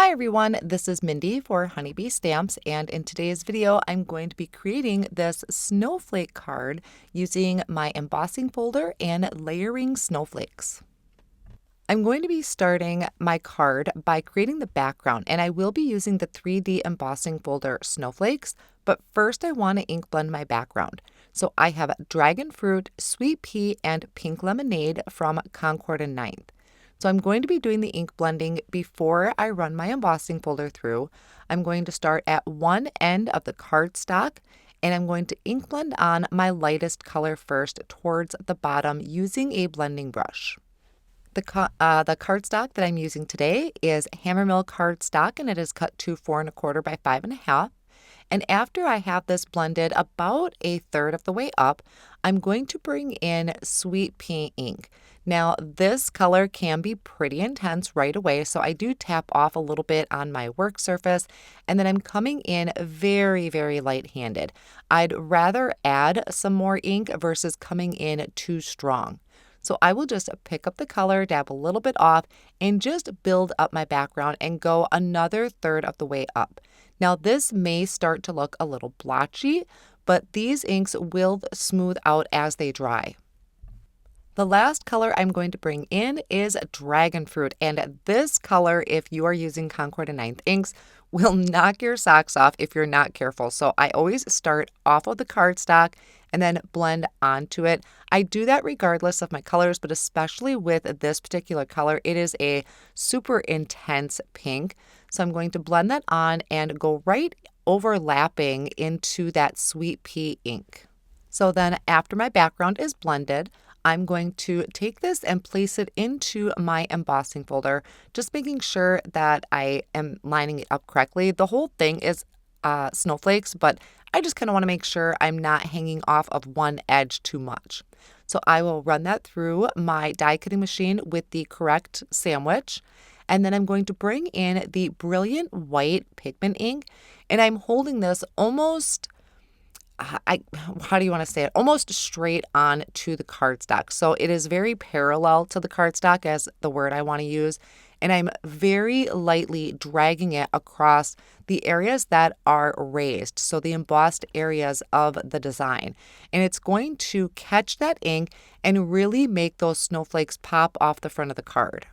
Hi everyone, this is Mindy for Honeybee Stamps, and in today's video I'm going to be creating this snowflake card using my embossing folder and layering snowflakes. I'm going to be starting my card by creating the background, and I will be using the 3D embossing folder Snowflakes, but first I want to ink blend my background. So I have Dragon Fruit, Sweet Pea, and Pink Lemonade from Concord and Ninth. So I'm going to be doing the ink blending before I run my embossing folder through. I'm going to start at one end of the cardstock, and I'm going to ink blend on my lightest color first towards the bottom using a blending brush. The cardstock that I'm using today is Hammermill cardstock, and it is cut to 4 1/4 by 5 1/2. And after I have this blended about a third of the way up, I'm going to bring in Sweet Pea ink. Now, this color can be pretty intense right away, so I do tap off a little bit on my work surface, and then I'm coming in very, very light-handed. I'd rather add some more ink versus coming in too strong. So I will just pick up the color, dab a little bit off, and just build up my background and go another third of the way up. Now this may start to look a little blotchy, but these inks will smooth out as they dry. The last color I'm going to bring in is Dragon Fruit, and this color, if you are using Concord and Ninth inks, will knock your socks off if you're not careful. So I always start off of the cardstock and then blend onto it. I do that regardless of my colors, but especially with this particular color, it is a super intense pink. So I'm going to blend that on and go right overlapping into that Sweet Pea ink. So then after my background is blended, I'm going to take this and place it into my embossing folder, just making sure that I am lining it up correctly. The whole thing is snowflakes, but I just kind of want to make sure I'm not hanging off of one edge too much. So I will run that through my die cutting machine with the correct sandwich. And then I'm going to bring in the Brilliant White Pigment ink, and I'm holding this almost how do you want to say it? Almost straight on to the cardstock. So it is very parallel to the cardstock as the word I want to use. And I'm very lightly dragging it across the areas that are raised. So the embossed areas of the design. And it's going to catch that ink and really make those snowflakes pop off the front of the card.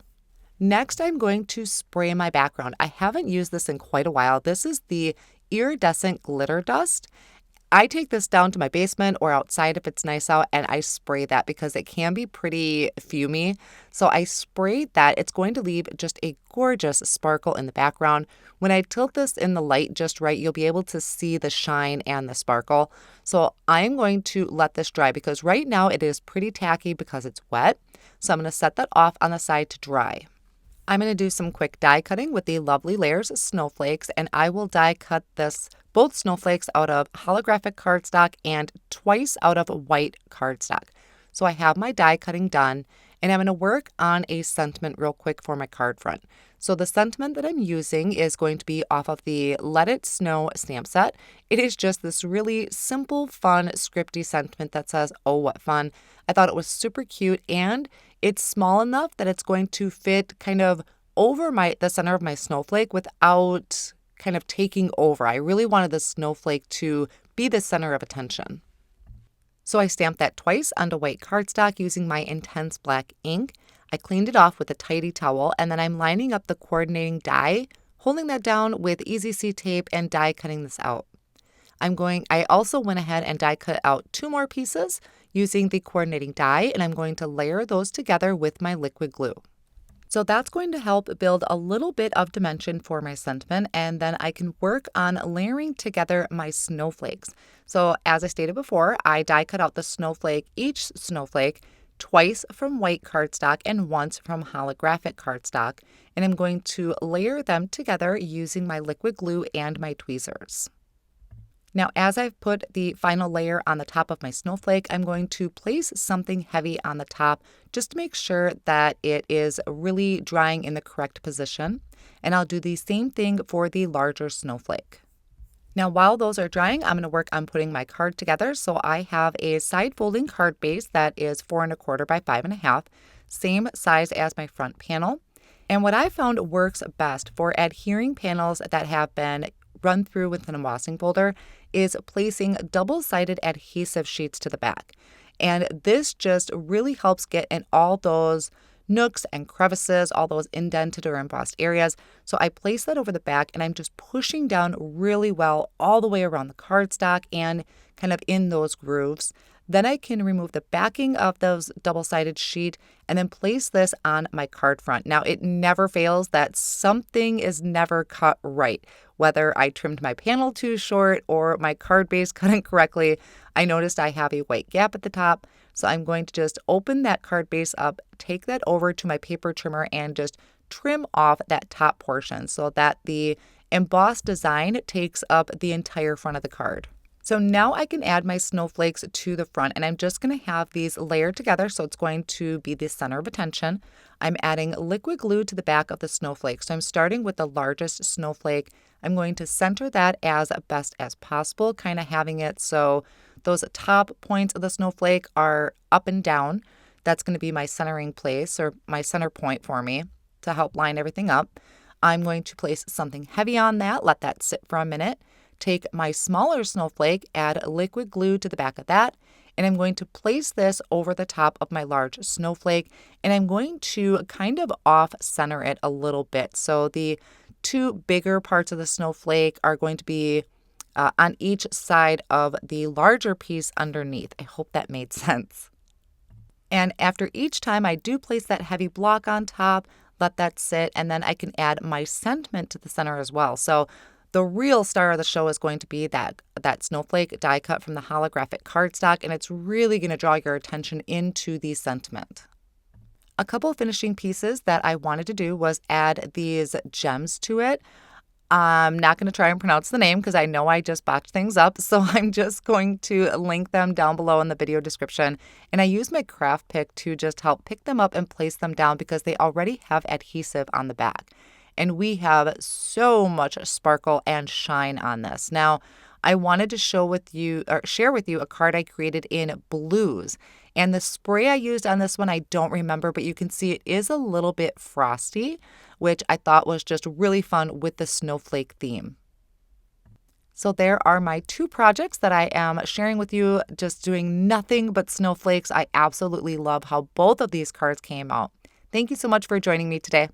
Next, I'm going to spray my background. I haven't used this in quite a while. This is the Iridescent Glitter Dust. I take this down to my basement or outside if it's nice out, and I spray that because it can be pretty fumey. So I spray that. It's going to leave just a gorgeous sparkle in the background. When I tilt this in the light just right, you'll be able to see the shine and the sparkle. So I'm going to let this dry because right now it is pretty tacky because it's wet. So I'm going to set that off on the side to dry. I'm going to do some quick die cutting with the Lovely Layers Snowflakes, and I will die cut both snowflakes out of holographic cardstock and twice out of white cardstock. So I have my die cutting done, and I'm going to work on a sentiment real quick for my card front. So the sentiment that I'm using is going to be off of the Let It Snow stamp set. It is just this really simple, fun, scripty sentiment that says, "Oh, what fun." I thought it was super cute, and it's small enough that it's going to fit kind of over the center of my snowflake without kind of taking over. I really wanted the snowflake to be the center of attention. So I stamped that twice onto white cardstock using my intense black ink. I cleaned it off with a tidy towel, and then I'm lining up the coordinating die, holding that down with Easy C tape and die cutting this out. I also went ahead and die cut out 2 more pieces using the coordinating die, and I'm going to layer those together with my liquid glue. So that's going to help build a little bit of dimension for my sentiment, and then I can work on layering together my snowflakes. So as I stated before, I die cut out each snowflake twice from white cardstock and once from holographic cardstock, and I'm going to layer them together using my liquid glue and my tweezers. Now, as I've put the final layer on the top of my snowflake, I'm going to place something heavy on the top just to make sure that it is really drying in the correct position. And I'll do the same thing for the larger snowflake. Now, while those are drying, I'm going to work on putting my card together. So I have a side folding card base that is 4 1/4 by 5 1/2, same size as my front panel. And what I found works best for adhering panels that have been run through with an embossing folder is placing double-sided adhesive sheets to the back. And this just really helps get in all those nooks and crevices, all those indented or embossed areas. So I place that over the back and I'm just pushing down really well all the way around the cardstock and kind of in those grooves. Then I can remove the backing of those double-sided sheet and then place this on my card front. Now, it never fails that something is never cut right. Whether I trimmed my panel too short or my card base cut incorrectly, I noticed I have a white gap at the top. So I'm going to just open that card base up, take that over to my paper trimmer and just trim off that top portion so that the embossed design takes up the entire front of the card. So now I can add my snowflakes to the front, and I'm just going to have these layered together, so it's going to be the center of attention. I'm adding liquid glue to the back of the snowflake. So I'm starting with the largest snowflake. I'm going to center that as best as possible, kind of having it so those top points of the snowflake are up and down. That's going to be my centering place or my center point for me to help line everything up. I'm going to place something heavy on that, let that sit for a minute. Take my smaller snowflake, add liquid glue to the back of that, and I'm going to place this over the top of my large snowflake, and I'm going to kind of off-center it a little bit. So the two bigger parts of the snowflake are going to be on each side of the larger piece underneath. I hope that made sense. And after each time I do place that heavy block on top, let that sit, and then I can add my sentiment to the center as well. So the real star of the show is going to be that snowflake die cut from the holographic cardstock, and it's really going to draw your attention into the sentiment. A couple of finishing pieces that I wanted to do was add these gems to it. I'm not going to try and pronounce the name because I know I just botched things up, so I'm just going to link them down below in the video description. And I use my craft pick to just help pick them up and place them down because they already have adhesive on the back. And we have so much sparkle and shine on this. Now, I wanted to share with you a card I created in blues. And the spray I used on this one, I don't remember, but you can see it is a little bit frosty, which I thought was just really fun with the snowflake theme. So there are my two projects that I am sharing with you, just doing nothing but snowflakes. I absolutely love how both of these cards came out. Thank you so much for joining me today.